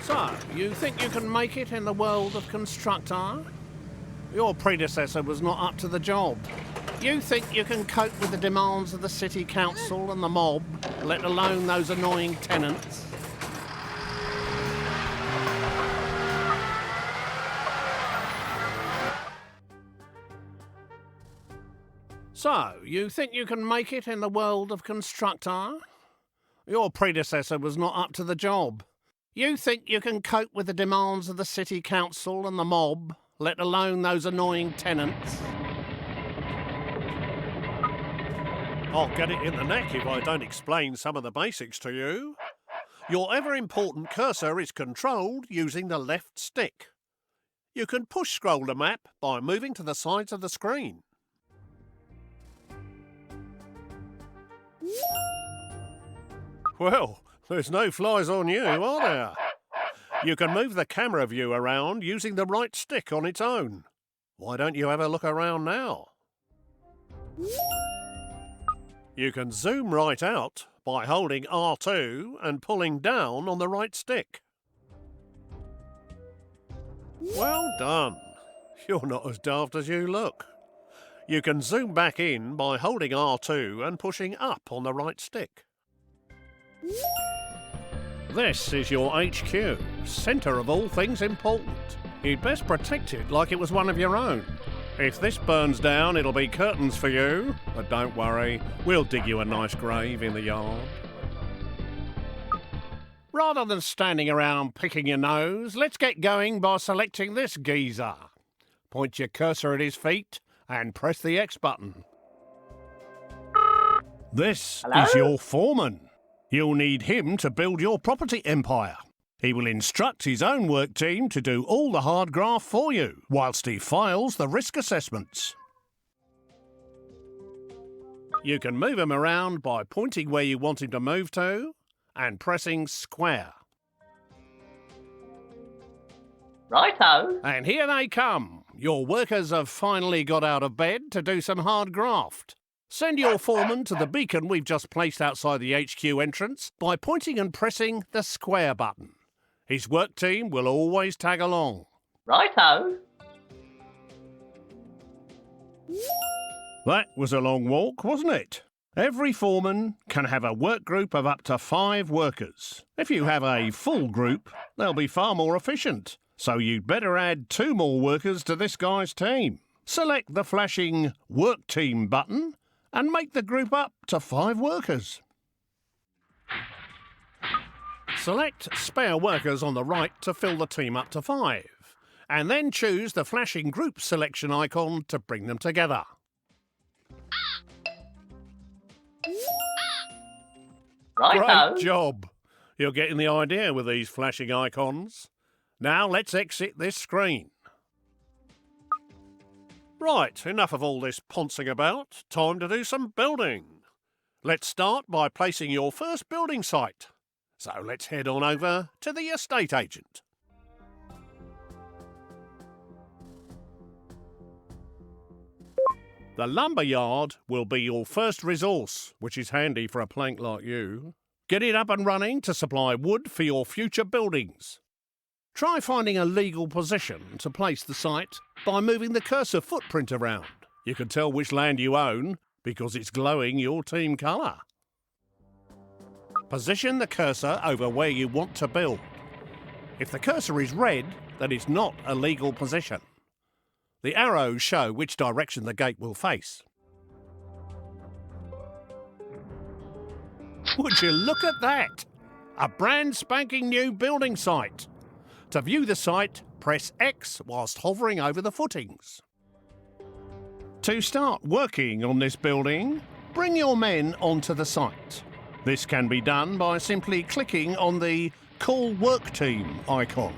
So, you think you can make it in the world of Constructor? Your predecessor was not up to the job. You think you can cope with the demands of the city council and the mob, let alone those annoying tenants? So, you think you can make it in the world of Constructor? Your predecessor was not up to the job. You think you can cope with the demands of the city council and the mob, let alone those annoying tenants? I'll get it in the neck if I don't explain some of the basics to you. Your ever-important cursor is controlled using the left stick. You can push scroll the map by moving to the sides of the screen. Well, there's no flies on you, are there? You can move the camera view around using the right stick on its own. Why don't you have a look around now? You can zoom right out by holding R2 and pulling down on the right stick. Well done. You're not as daft as you look. You can zoom back in by holding R2 and pushing up on the right stick. This is your HQ, centre of all things important. You'd best protect it like it was one of your own. If this burns down, it'll be curtains for you. But don't worry, we'll dig you a nice grave in the yard. Rather than standing around picking your nose, let's get going by selecting this geezer. Point your cursor at his feet and press the X button. This is your foreman. You'll need him to build your property empire. He will instruct his own work team to do all the hard graft for you, whilst he files the risk assessments. You can move him around by pointing where you want him to move to and pressing square. Righto. And here they come. Your workers have finally got out of bed to do some hard graft. Send your foreman to the beacon we've just placed outside the HQ entrance by pointing and pressing the square button. His work team will always tag along. Righto. That was a long walk, wasn't it? Every foreman can have a work group of up to 5 workers. If you have a full group, they'll be far more efficient. So you'd better add 2 more workers to this guy's team. Select the flashing Work Team button and make the group up to 5 workers. Select spare workers on the right to fill the team up to 5, and then choose the flashing group selection icon to bring them together. Righto. Great job! You're getting the idea with these flashing icons. Now let's exit this screen. Right, enough of all this poncing about. Time to do some building. Let's start by placing your first building site. So let's head on over to the estate agent. The lumber yard will be your first resource, which is handy for a plank like you. Get it up and running to supply wood for your future buildings. Try finding a legal position to place the site by moving the cursor footprint around. You can tell which land you own because it's glowing your team colour. Position the cursor over where you want to build. If the cursor is red, then it's not a legal position. The arrows show which direction the gate will face. Would you look at that? A brand spanking new building site. To view the site, press X whilst hovering over the footings. To start working on this building, bring your men onto the site. This can be done by simply clicking on the Call Work Team icon.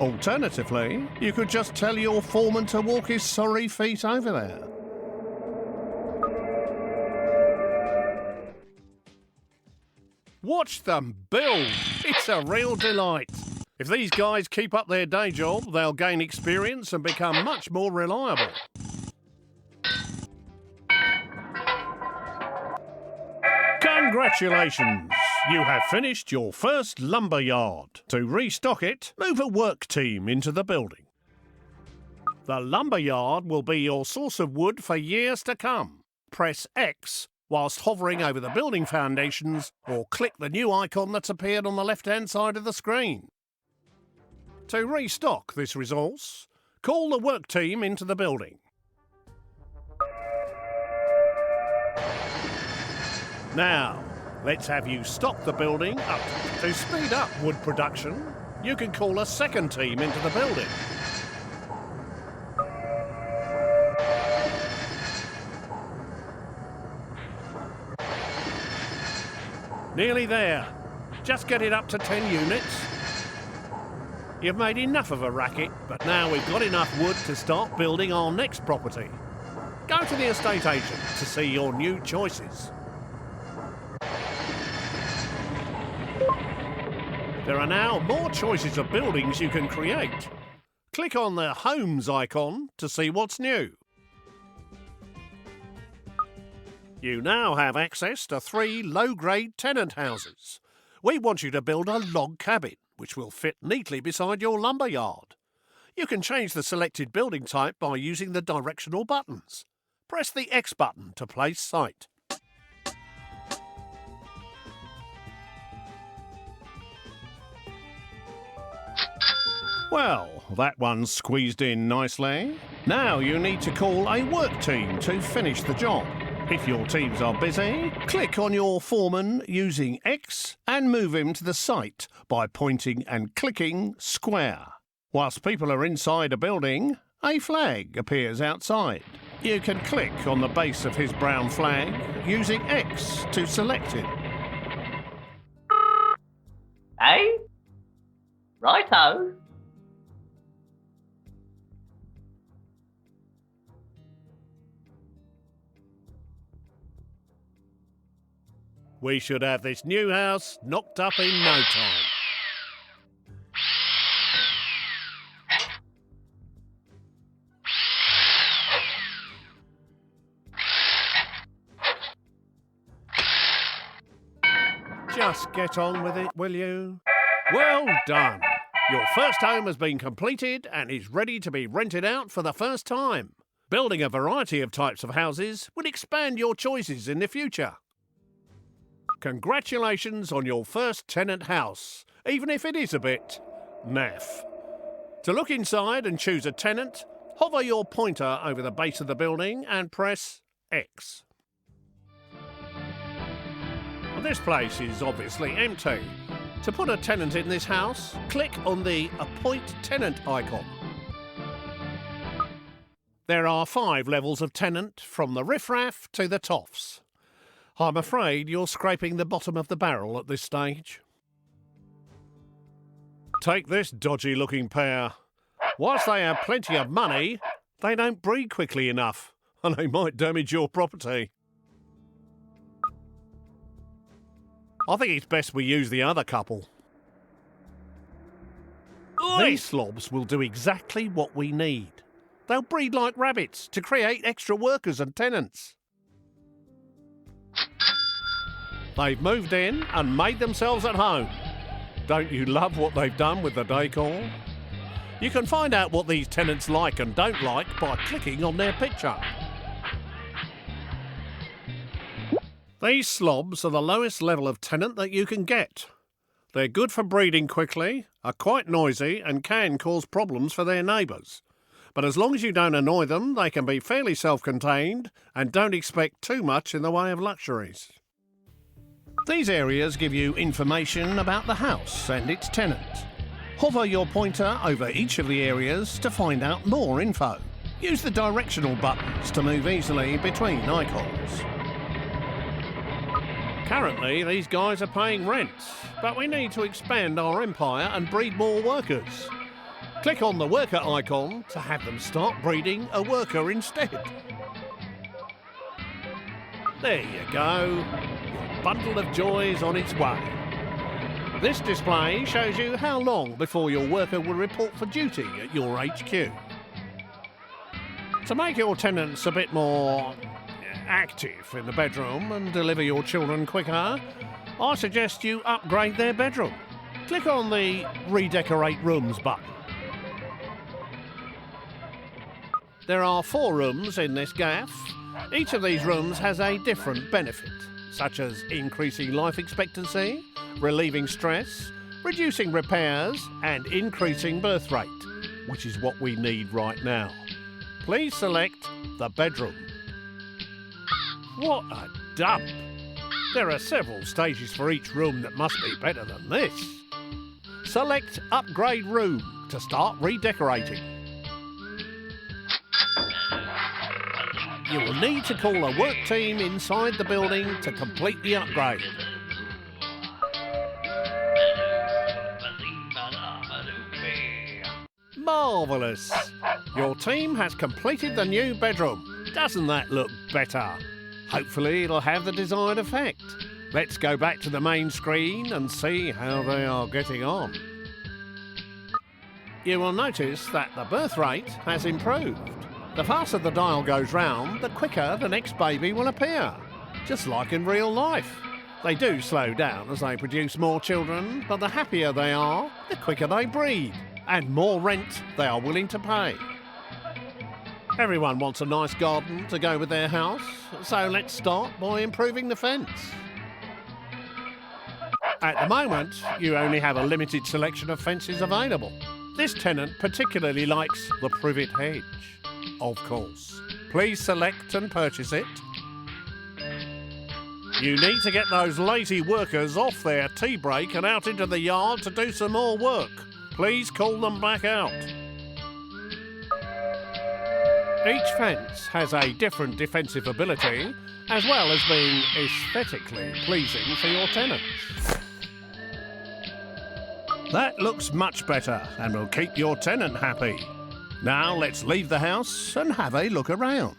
Alternatively, you could just tell your foreman to walk his sorry feet over there. Watch them build! It's a real delight. If these guys keep up their day job, they'll gain experience and become much more reliable. Congratulations! You have finished your first lumber yard. To restock it, move a work team into the building. The lumber yard will be your source of wood for years to come. Press X whilst hovering over the building foundations, or click the new icon that's appeared on the left-hand side of the screen. To restock this resource, call the work team into the building. Now, let's have you stock the building up. To speed up wood production, you can call a second team into the building. Nearly there. Just get it up to 10 units. You've made enough of a racket, but now we've got enough wood to start building our next property. Go to the estate agent to see your new choices. There are now more choices of buildings you can create. Click on the Homes icon to see what's new. You now have access to 3 low-grade tenant houses. We want you to build a log cabin, which will fit neatly beside your lumber yard. You can change the selected building type by using the directional buttons. Press the X button to place site. Well, that one's squeezed in nicely. Now you need to call a work team to finish the job. If your teams are busy, click on your foreman using X and move him to the site by pointing and clicking square. Whilst people are inside a building, a flag appears outside. You can click on the base of his brown flag using X to select him. Hey? Righto. We should have this new house knocked up in no time. Just get on with it, will you? Well done. Your first home has been completed and is ready to be rented out for the first time. Building a variety of types of houses will expand your choices in the future. Congratulations on your first tenant house, even if it is a bit naff. To look inside and choose a tenant, hover your pointer over the base of the building and press X. This place is obviously empty. To put a tenant in this house, click on the Appoint Tenant icon. There are 5 levels of tenant, from the riffraff to the toffs. I'm afraid you're scraping the bottom of the barrel at this stage. Take this dodgy-looking pair. Whilst they have plenty of money, they don't breed quickly enough, and they might damage your property. I think it's best we use the other couple. These slobs will do exactly what we need. They'll breed like rabbits to create extra workers and tenants. They've moved in and made themselves at home. Don't you love what they've done with the decor? You can find out what these tenants like and don't like by clicking on their picture. These slobs are the lowest level of tenant that you can get. They're good for breeding quickly, are quite noisy and can cause problems for their neighbours. But as long as you don't annoy them, they can be fairly self-contained and don't expect too much in the way of luxuries. These areas give you information about the house and its tenant. Hover your pointer over each of the areas to find out more info. Use the directional buttons to move easily between icons. Currently, these guys are paying rent, but we need to expand our empire and breed more workers. Click on the worker icon to have them start breeding a worker instead. There you go. Your bundle of joy is on its way. This display shows you how long before your worker will report for duty at your HQ. To make your tenants a bit more active in the bedroom and deliver your children quicker, I suggest you upgrade their bedroom. Click on the Redecorate Rooms button. There are 4 rooms in this gaff. Each of these rooms has a different benefit, such as increasing life expectancy, relieving stress, reducing repairs, and increasing birth rate, which is what we need right now. Please select the bedroom. What a dump! There are several stages for each room that must be better than this. Select Upgrade Room to start redecorating. You will need to call a work team inside the building to complete the upgrade. Marvellous! Your team has completed the new bedroom. Doesn't that look better? Hopefully it'll have the desired effect. Let's go back to the main screen and see how they are getting on. You will notice that the birth rate has improved. The faster the dial goes round, the quicker the next baby will appear. Just like in real life. They do slow down as they produce more children, but the happier they are, the quicker they breed, and more rent they are willing to pay. Everyone wants a nice garden to go with their house, so let's start by improving the fence. At the moment, you only have a limited selection of fences available. This tenant particularly likes the privet hedge. Of course. Please select and purchase it. You need to get those lazy workers off their tea break and out into the yard to do some more work. Please call them back out. Each fence has a different defensive ability, as well as being aesthetically pleasing for your tenants. That looks much better and will keep your tenant happy. Now let's leave the house and have a look around.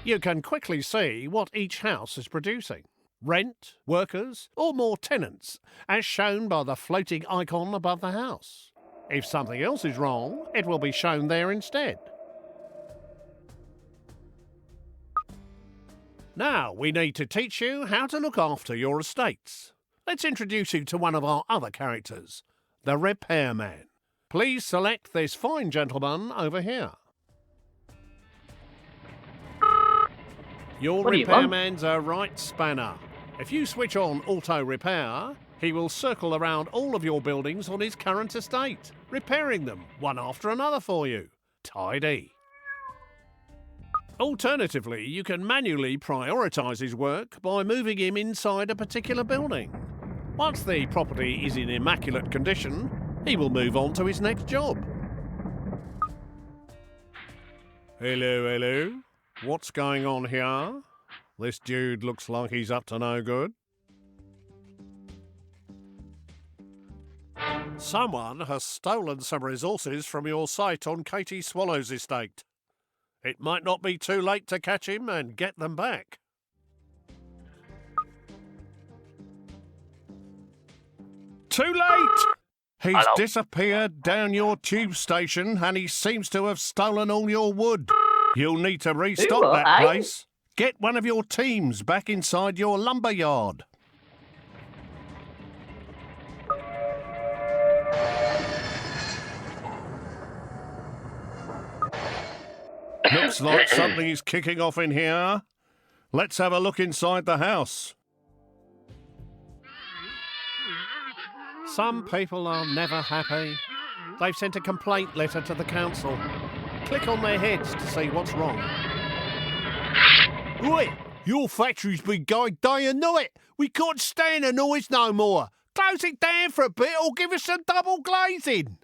You can quickly see what each house is producing. Rent, workers, or more tenants, as shown by the floating icon above the house. If something else is wrong, it will be shown there instead. Now we need to teach you how to look after your estates. Let's introduce you to one of our other characters, the repairman. Please select this fine gentleman over here. Your repairman's a right spanner. If you switch on auto repair, he will circle around all of your buildings on his current estate, repairing them one after another for you. Tidy. Alternatively, you can manually prioritise his work by moving him inside a particular building. Once the property is in immaculate condition, he will move on to his next job. Hello. What's going on here? This dude looks like he's up to no good. Someone has stolen some resources from your site on Katie Swallow's estate. It might not be too late to catch him and get them back. Too late! He's disappeared down your tube station and he seems to have stolen all your wood. You'll need to restock that place. Get one of your teams back inside your lumber yard. Looks like something's kicking off in here. Let's have a look inside the house. Some people are never happy. They've sent a complaint letter to the council. Click on their heads to see what's wrong. Oi! Your factory's been going day and night. We can't stand the noise no more. Close it down for a bit or give us some double glazing.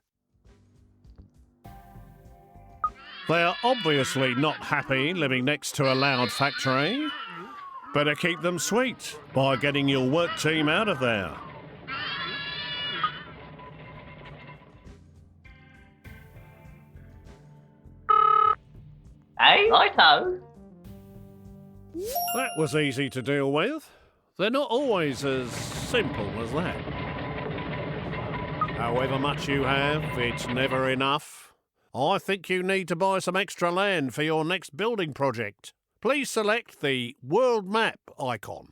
They're obviously not happy living next to a loud factory. Better keep them sweet by getting your work team out of there. Hey, righto. That was easy to deal with. They're not always as simple as that. However much you have, it's never enough. I think you need to buy some extra land for your next building project. please select the World Map icon.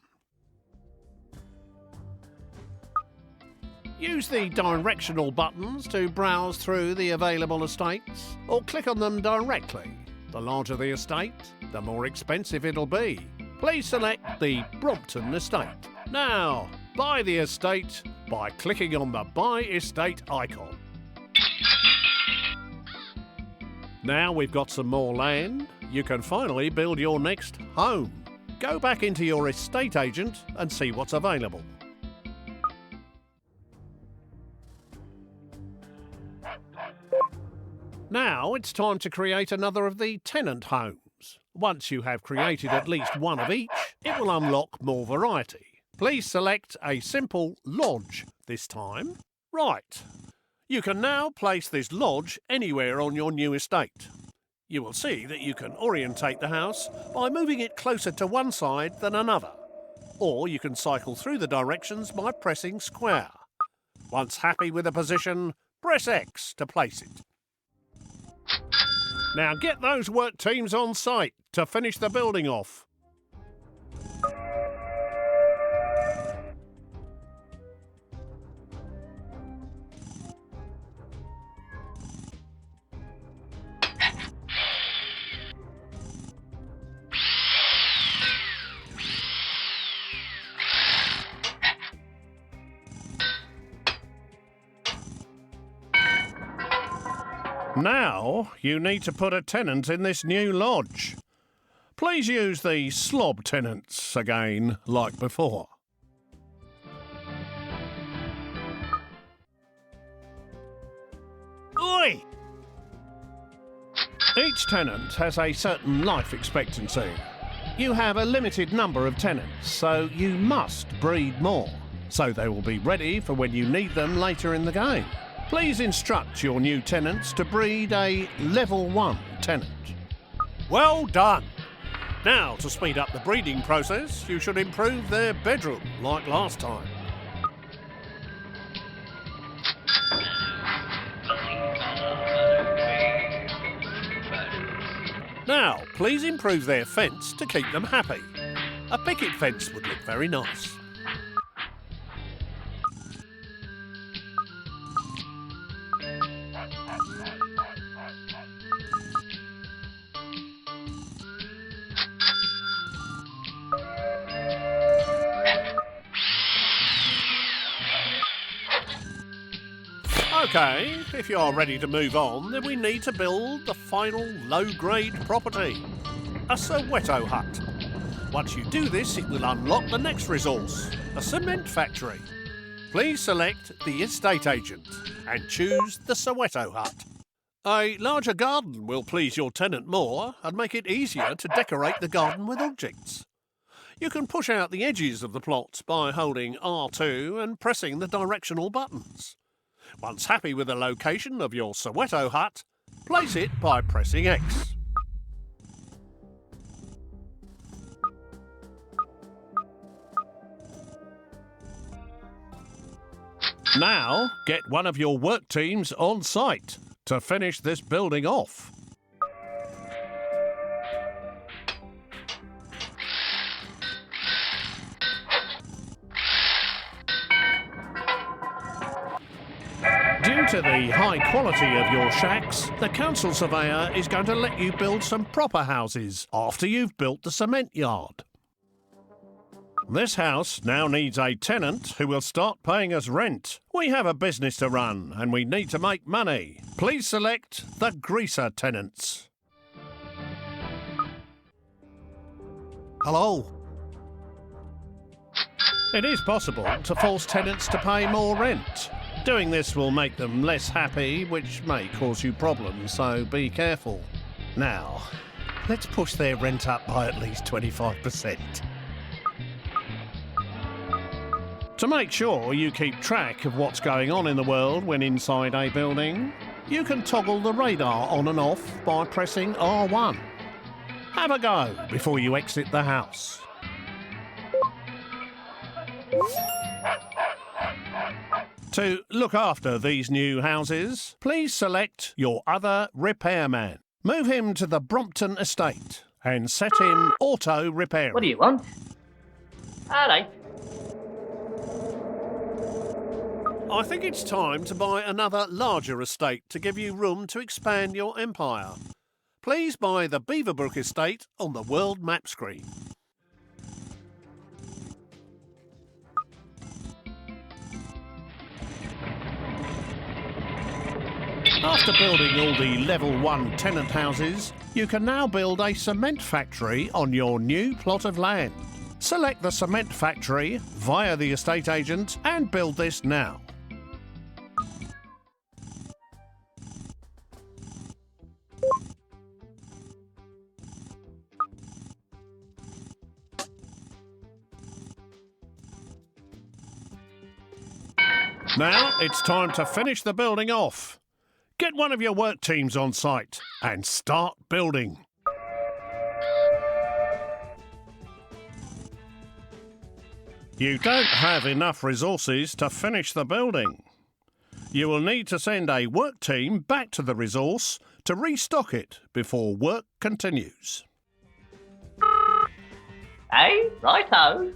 Use the directional buttons to browse through the available estates, or click on them directly. The larger the estate, the more expensive it'll be. Please select the Brompton estate. Now, buy the estate by clicking on the Buy Estate icon. Now we've got some more land, you can finally build your next home. Go back into your estate agent and see what's available. Now it's time to create another of the tenant homes. Once you have created at least one of each, it will unlock more variety. Please select a simple lodge this time. Right. You can now place this lodge anywhere on your new estate. You will see that you can orientate the house by moving it closer to one side than another. Or you can cycle through the directions by pressing square. Once happy with the position, press X to place it. Now get those work teams on site to finish the building off. Now, you need to put a tenant in this new lodge. Please use the slob tenants again, like before. Oi! Each tenant has a certain life expectancy. You have a limited number of tenants, so you must breed more, so they will be ready for when you need them later in the game. Please instruct your new tenants to breed a level 1 tenant. Well done! Now, to speed up the breeding process, you should improve their bedroom, like last time. Now, please improve their fence to keep them happy. A picket fence would look very nice. Okay, if you are ready to move on, then we need to build the final low-grade property, a Soweto hut. Once you do this, it will unlock the next resource, a cement factory. Please select the estate agent and choose the Soweto hut. A larger garden will please your tenant more and make it easier to decorate the garden with objects. You can push out the edges of the plot by holding R2 and pressing the directional buttons. Once happy with the location of your Soweto hut, place it by pressing X. Now, get one of your work teams on site to finish this building off. Due to the high quality of your shacks, the council surveyor is going to let you build some proper houses after you've built the cement yard. This house now needs a tenant who will start paying us rent. We have a business to run and we need to make money. Please select the greaser tenants. Hello. It is possible to force tenants to pay more rent. Doing this will make them less happy, which may cause you problems, so be careful. Now, let's push their rent up by at least 25%. To make sure you keep track of what's going on in the world when inside a building, you can toggle the radar on and off by pressing R1. Have a go before you exit the house. To look after these new houses, please select your other repairman. Move him to the Brompton estate and set in auto repair. What do you want? Alright. I think it's time to buy another larger estate to give you room to expand your empire. Please buy the Beaverbrook estate on the world map screen. After building all the level 1 tenant houses, you can now build a cement factory on your new plot of land. Select the cement factory via the estate agent and build this now. Now it's time to finish the building off. Get one of your work teams on site and start building. You don't have enough resources to finish the building. You will need to send a work team back to the resource to restock it before work continues. Hey, righto.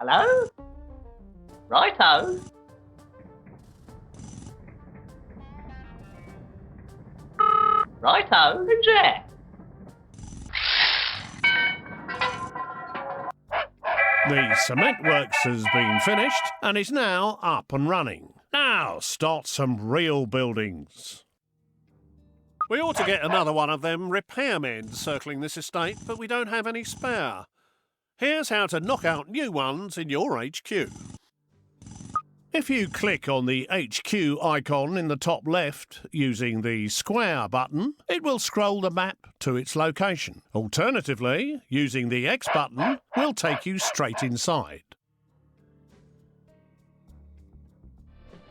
Hello? Righto. Righto, who's there? The cement works has been finished and is now up and running. Now start some real buildings. We ought to get another one of them repairmen circling this estate, but we don't have any spare. Here's how to knock out new ones in your HQ. If you click on the HQ icon in the top left using the square button, it will scroll the map to its location. Alternatively, using the X button will take you straight inside.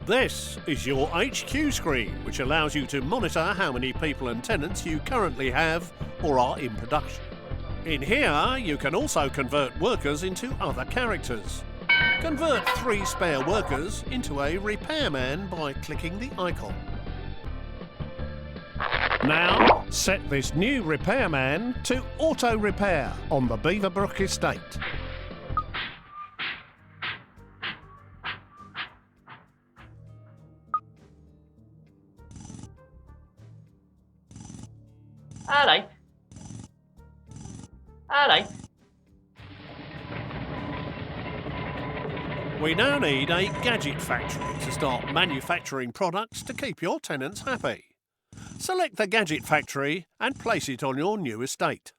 This is your HQ screen, which allows you to monitor how many people and tenants you currently have or are in production. In here, you can also convert workers into other characters. Convert 3 spare workers into a repairman by clicking the icon. Now, set this new repairman to auto repair on the Beaverbrook estate. Alright. Alright. We now need a Gadget factory to start manufacturing products to keep your tenants happy. Select the Gadget factory and place it on your new estate.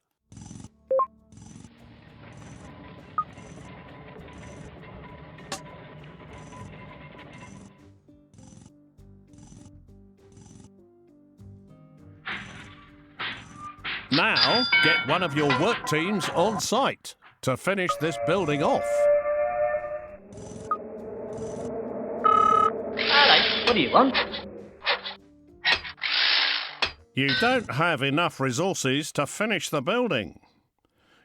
Now, get one of your work teams on site to finish this building off. Alright, what do you want? You don't have enough resources to finish the building.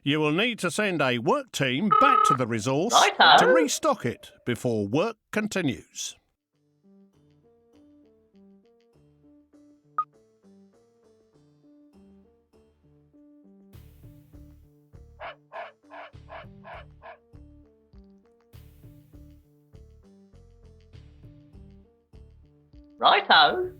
You will need to send a work team back to the resource Righto. to restock it before work continues. Righto.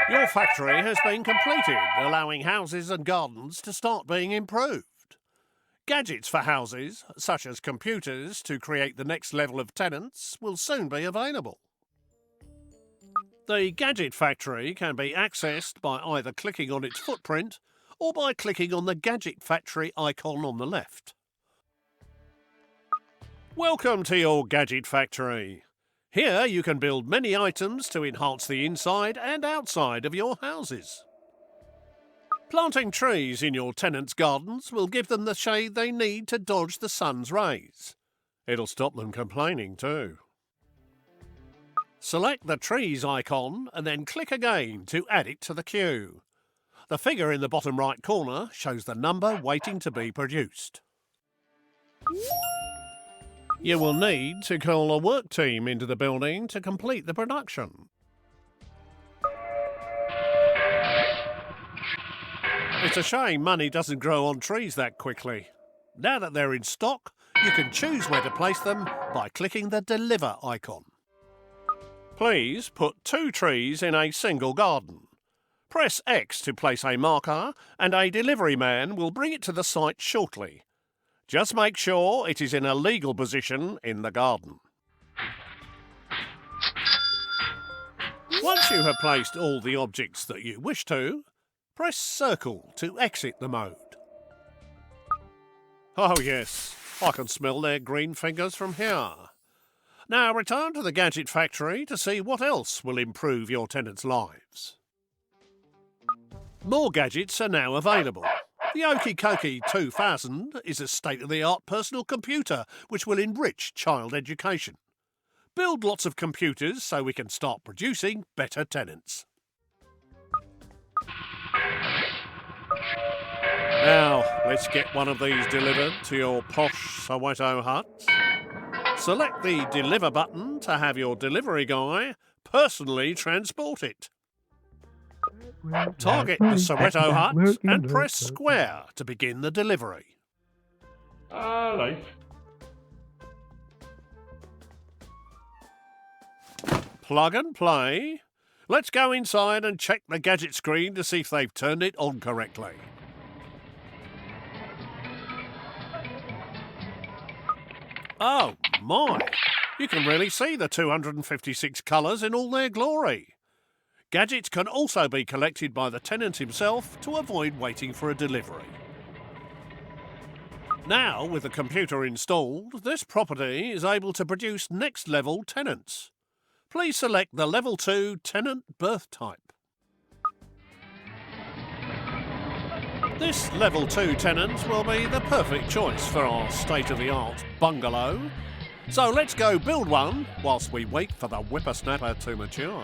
Your factory has been completed, allowing houses and gardens to start being improved. Gadgets for houses, such as computers to create the next level of tenants, will soon be available. The Gadget factory can be accessed by either clicking on its footprint or by clicking on the Gadget factory icon on the left. Welcome to your Gadget factory. Here you can build many items to enhance the inside and outside of your houses. Planting trees in your tenants' gardens will give them the shade they need to dodge the sun's rays. It'll stop them complaining too. Select the trees icon and then click again to add it to the queue. The figure in the bottom right corner shows the number waiting to be produced. You will need to call a work team into the building to complete the production. It's a shame money doesn't grow on trees that quickly. Now that they're in stock, you can choose where to place them by clicking the Deliver icon. Please put 2 trees in a single garden. Press X to place a marker and a delivery man will bring it to the site shortly. Just make sure it is in a legal position in the garden. Once you have placed all the objects that you wish to, press circle to exit the mode. Oh yes, I can smell their green fingers from here. Now return to the Gadget factory to see what else will improve your tenants' lives. More gadgets are now available. The Okie Kokie 2000 is a state-of-the-art personal computer which will enrich child education. Build lots of computers so we can start producing better tenants. Now, let's get one of these delivered to your posh Soweto hut. Select the Deliver button to have your delivery guy personally transport it. Target the Soweto hut and press square to begin the delivery. Hello. Plug and play. Let's go inside and check the Gadget screen to see if they've turned it on correctly. Oh my! You can really see the 256 colours in all their glory. Gadgets can also be collected by the tenant himself to avoid waiting for a delivery. Now, with the computer installed, this property is able to produce next-level tenants. Please select the Level 2 tenant birth type. This Level 2 tenant will be the perfect choice for our state-of-the-art bungalow. So let's go build one whilst we wait for the whippersnapper to mature.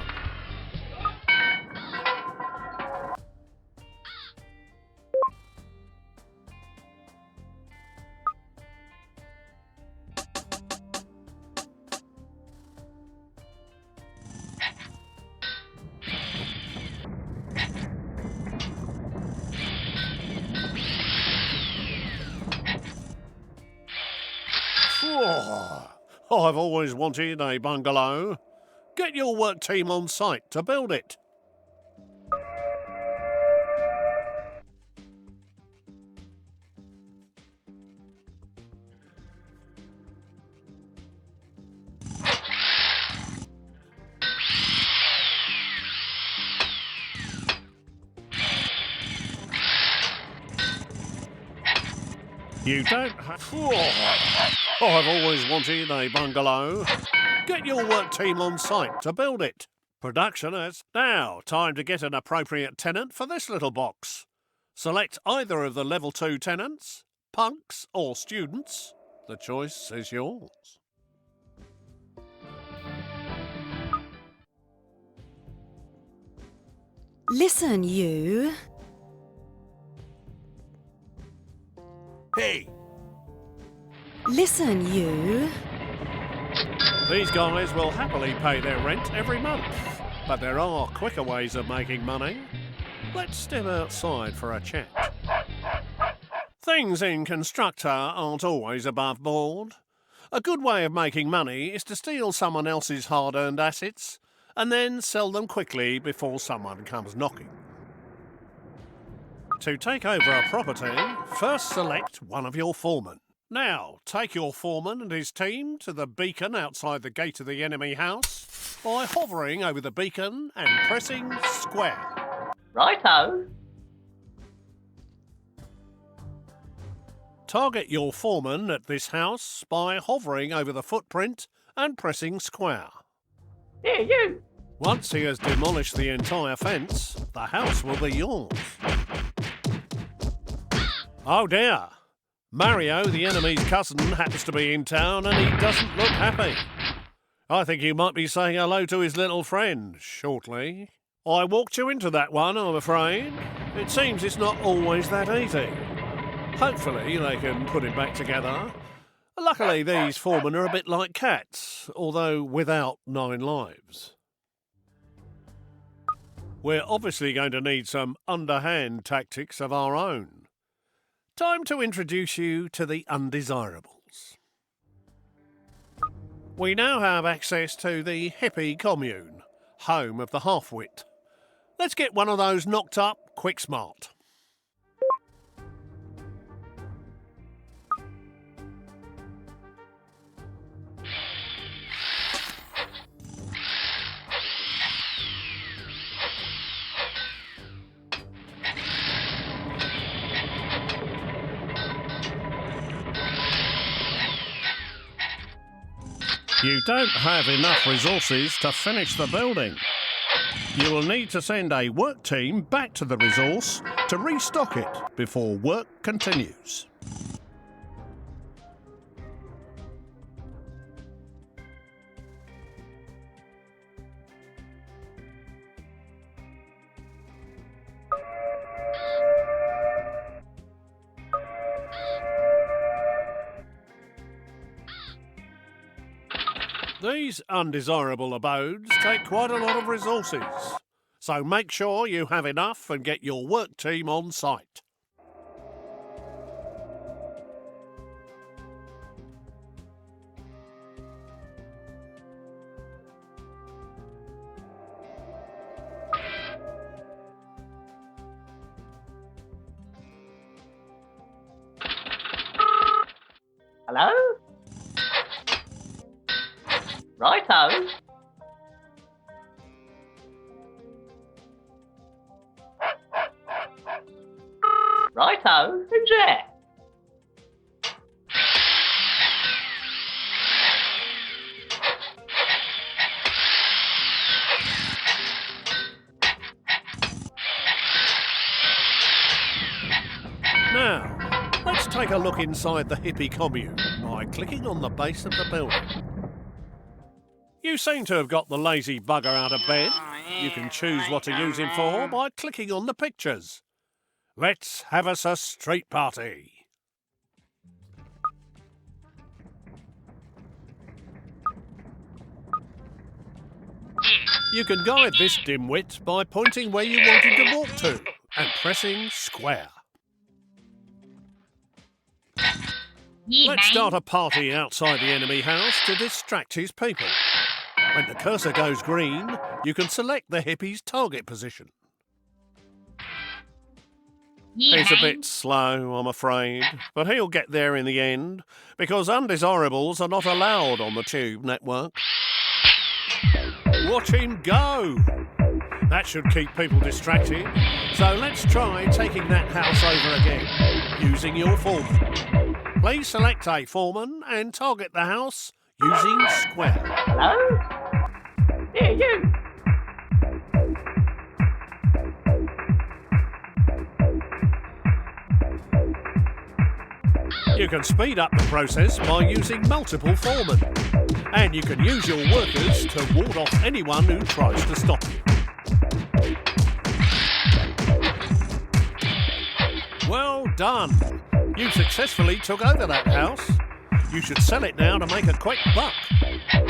I've always wanted a bungalow. Get your work team on site to build it. You don't have... I've always wanted a bungalow. Get your work team on site to build it. Production is now. Time to get an appropriate tenant for this little box. Select either of the Level 2 tenants, punks or students. The choice is yours. Listen, you. Hey! Listen, you. These guys will happily pay their rent every month, but there are quicker ways of making money. Let's step outside for a chat. Things in Constructor aren't always above board. A good way of making money is to steal someone else's hard-earned assets and then sell them quickly before someone comes knocking. To take over a property, first select one of your foremen. Now, take your foreman and his team to the beacon outside the gate of the enemy house by hovering over the beacon and pressing square. Righto. Target your foreman at this house by hovering over the footprint and pressing square. Here, you. Once he has demolished the entire fence, the house will be yours. Oh dear. Mario, the enemy's cousin, happens to be in town and he doesn't look happy. I think he might be saying hello to his little friend shortly. I walked you into that one, I'm afraid. It seems it's not always that easy. Hopefully they can put it back together. Luckily these foremen are a bit like cats, although without 9 lives. We're obviously going to need some underhand tactics of our own. Time to introduce you to the undesirables. We now have access to the hippie commune, home of the half-wit. Let's get one of those knocked up quick smart. You don't have enough resources to finish the building. You will need to send a work team back to the resource to restock it before work continues. These undesirable abodes take quite a lot of resources, so make sure you have enough and get your work team on site. Hello? Righto. Righto, who's there? Now, let's take a look inside the hippie commune by clicking on the base of the building. You seem to have got the lazy bugger out of bed. You can choose what to use him for by clicking on the pictures. Let's have us a street party. You can guide this dimwit by pointing where you want him to walk to and pressing square. Let's start a party outside the enemy house to distract his people. When the cursor goes green, you can select the hippie's target position. He's a bit slow, I'm afraid, but he'll get there in the end, because undesirables are not allowed on the Tube network. Watch him go! That should keep people distracted, so let's try taking that house over again, using your foreman. Please select a foreman and target the house using square. Hello? Here, you. You can speed up the process by using multiple foremen. And you can use your workers to ward off anyone who tries to stop you. Well done. You successfully took over that house. You should sell it now to make a quick buck.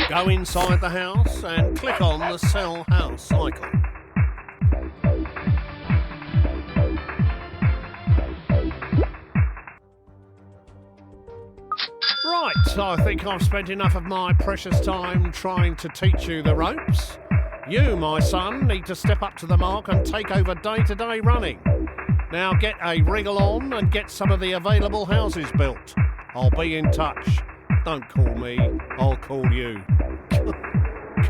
Go inside the house and click on the Sell House icon. Right, I think I've spent enough of my precious time trying to teach you the ropes. You, my son, need to step up to the mark and take over day-to-day running. Now get a wriggle on and get some of the available houses built. I'll be in touch. Don't call me, I'll call you.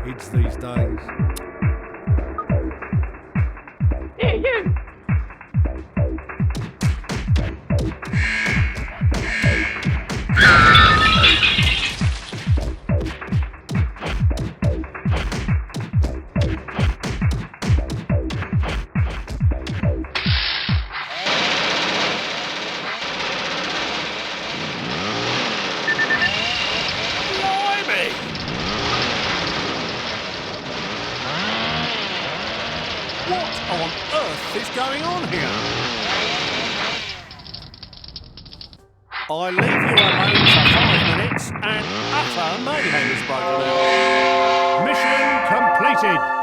Kids these days. Here, you. earth is going on here? I leave you alone for 5 minutes and utter mayhem is broken out. Mission completed.